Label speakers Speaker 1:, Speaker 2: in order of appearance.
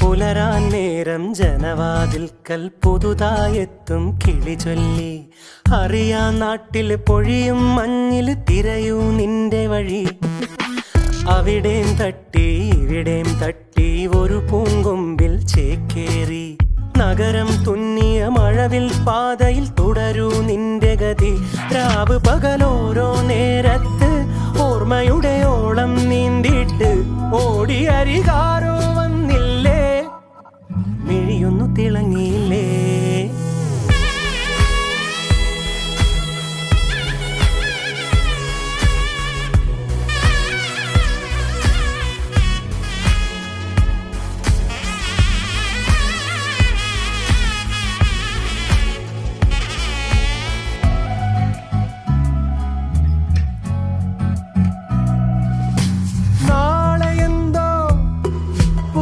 Speaker 1: പുലരാൻ നേരം ജനവാതിൽക്കൽ പുതുതായെത്തും കിളി ചൊല്ലി. അറിയാൻ നാട്ടിൽ പൊഴിയും മഞ്ഞിൽ തിരയൂ നിന്റെ വഴി. അവിടേം തട്ടി ഇവിടേം തട്ടി ഒരു പൂങ്കൊമ്പിൽ ചേക്കേറി. നഗരം തുന്നിയ മഴവിൽ പാതയിൽ തുടരൂ നിന്റെ ഗതി. രാവ് പകലോരോ നേരത്ത് ഓർമ്മയുടെ ഓളം നീന്തിട്ട് ഓടിയരികാരോ